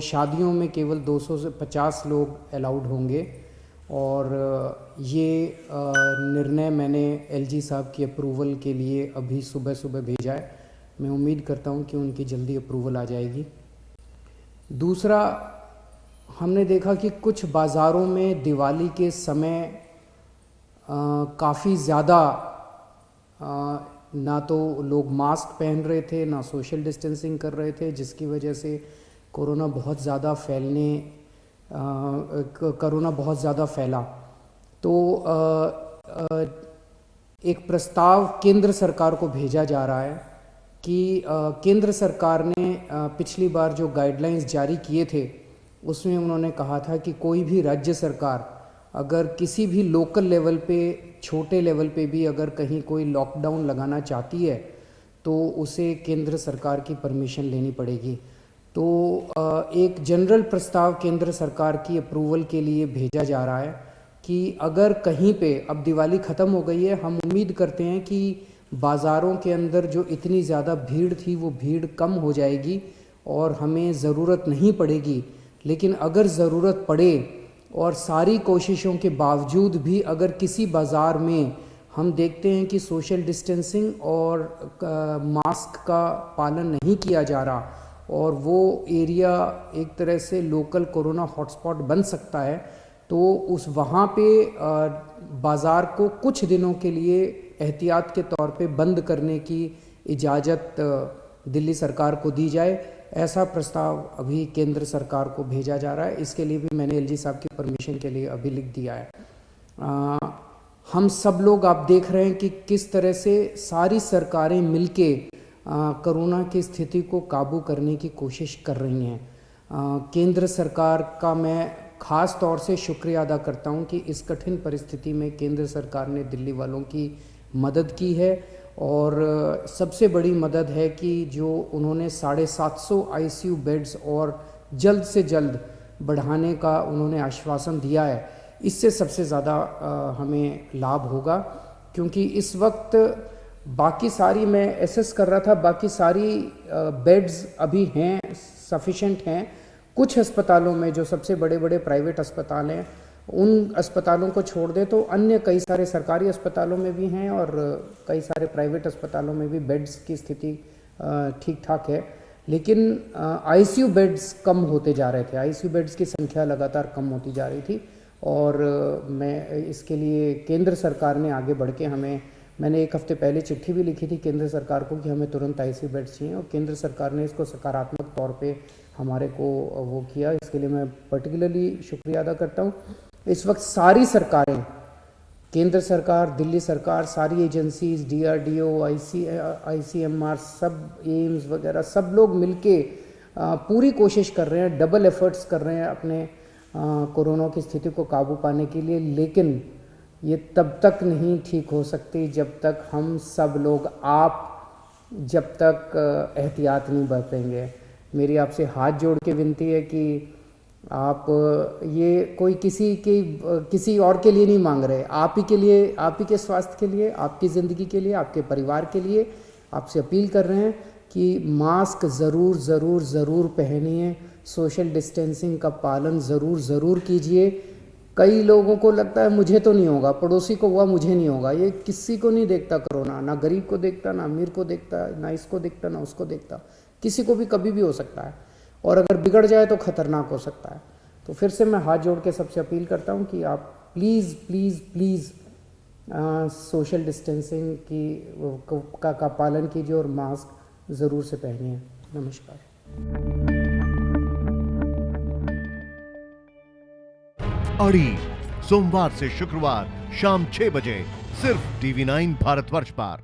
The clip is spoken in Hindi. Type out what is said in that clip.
शादियों में केवल 200 से 50 लोग अलाउड होंगे। और ये निर्णय मैंने एलजी साहब की अप्रूवल के लिए अभी सुबह सुबह भेजा है। मैं उम्मीद करता हूँ कि उनकी जल्दी अप्रूवल आ जाएगी। दूसरा, हमने देखा कि कुछ बाज़ारों में दिवाली के समय काफ़ी ज़्यादा ना तो लोग मास्क पहन रहे थे, ना सोशल डिस्टेंसिंग कर रहे थे, जिसकी वजह से कोरोना बहुत ज़्यादा फैला। तो एक प्रस्ताव केंद्र सरकार को भेजा जा रहा है कि केंद्र सरकार ने पिछली बार जो गाइडलाइंस जारी किए थे उसमें उन्होंने कहा था कि कोई भी राज्य सरकार अगर किसी भी लोकल लेवल पे, छोटे लेवल पे भी अगर कहीं कोई लॉकडाउन लगाना चाहती है तो उसे केंद्र सरकार की परमिशन लेनी पड़ेगी। तो एक जनरल प्रस्ताव केंद्र सरकार की अप्रूवल के लिए भेजा जा रहा है कि अगर कहीं पे, अब दिवाली ख़त्म हो गई है, हम उम्मीद करते हैं कि बाज़ारों के अंदर जो इतनी ज़्यादा भीड़ थी वो भीड़ कम हो जाएगी और हमें ज़रूरत नहीं पड़ेगी। लेकिन अगर ज़रूरत पड़े और सारी कोशिशों के बावजूद भी अगर किसी बाज़ार में हम देखते हैं कि सोशल डिस्टेंसिंग और मास्क का पालन नहीं किया जा रहा और वो एरिया एक तरह से लोकल कोरोना हॉटस्पॉट बन सकता है, तो उस वहाँ पे बाज़ार को कुछ दिनों के लिए एहतियात के तौर पे बंद करने की इजाज़त दिल्ली सरकार को दी जाए। ऐसा प्रस्ताव अभी केंद्र सरकार को भेजा जा रहा है। इसके लिए भी मैंने एलजी साहब की परमिशन के लिए अभी लिख दिया है। हम सब लोग आप देख रहे हैं कि किस तरह से सारी सरकारें मिलके कोरोना की स्थिति को काबू करने की कोशिश कर रही हैं। केंद्र सरकार का मैं ख़ास तौर से शुक्रिया अदा करता हूं कि इस कठिन परिस्थिति में केंद्र सरकार ने दिल्ली वालों की मदद की है। और सबसे बड़ी मदद है कि जो उन्होंने 750 आईसीयू बेड्स और जल्द से जल्द बढ़ाने का उन्होंने आश्वासन दिया है। इससे सबसे ज़्यादा हमें लाभ होगा, क्योंकि इस वक्त बाकी सारी, मैं एसेस कर रहा था, बाकी सारी बेड्स अभी हैं, सफिशेंट हैं। कुछ अस्पतालों में, जो सबसे बड़े बड़े प्राइवेट अस्पताल हैं, उन अस्पतालों को छोड़ दे तो अन्य कई सारे सरकारी अस्पतालों में भी हैं और कई सारे प्राइवेट अस्पतालों में भी बेड्स की स्थिति ठीक ठाक है। लेकिन आईसीयू बेड्स कम होते जा रहे थे, आईसीयू बेड्स की संख्या लगातार कम होती जा रही थी। और मैं इसके लिए केंद्र सरकार ने आगे बढ़ के मैंने एक हफ्ते पहले चिट्ठी भी लिखी थी केंद्र सरकार को कि हमें तुरंत आईसीयू बेड्स चाहिए, और केंद्र सरकार ने इसको सकारात्मक तौर पे हमारे को वो किया। इसके लिए मैं पर्टिकुलरली शुक्रिया अदा करता हूँ। इस वक्त सारी सरकारें, केंद्र सरकार, दिल्ली सरकार, सारी एजेंसीज, डीआरडीओ, आईसीएमआर, सब एम्स वगैरह, सब लोग मिलके पूरी कोशिश कर रहे हैं, डबल एफर्ट्स कर रहे हैं अपने कोरोना की स्थिति को काबू पाने के लिए। लेकिन ये तब तक नहीं ठीक हो सकती जब तक हम सब लोग, जब तक एहतियात नहीं बरतेंगे। मेरी आपसे हाथ जोड़ के विनती है कि आप ये कोई किसी और के लिए नहीं मांग रहे, आप ही के लिए, आप ही के स्वास्थ्य के लिए, आपकी ज़िंदगी के लिए, आपके परिवार के लिए आपसे अपील कर रहे हैं कि मास्क ज़रूर पहनिए, सोशल डिस्टेंसिंग का पालन ज़रूर कीजिए। कई लोगों को लगता है मुझे तो नहीं होगा, पड़ोसी को हुआ मुझे नहीं होगा। ये किसी को नहीं देखता कोरोना, ना गरीब को देखता, ना अमीर को देखता, ना इसको देखता, ना उसको देखता। किसी को भी कभी भी हो सकता है, और अगर बिगड़ जाए तो खतरनाक हो सकता है। तो फिर से मैं हाथ जोड़ के सबसे अपील करता हूँ कि आप प्लीज़ सोशल डिस्टेंसिंग का पालन कीजिए और मास्क ज़रूर से पहनिए। नमस्कार। अड़ी सोमवार से शुक्रवार शाम 6 बजे सिर्फ TV9 भारतवर्ष पर।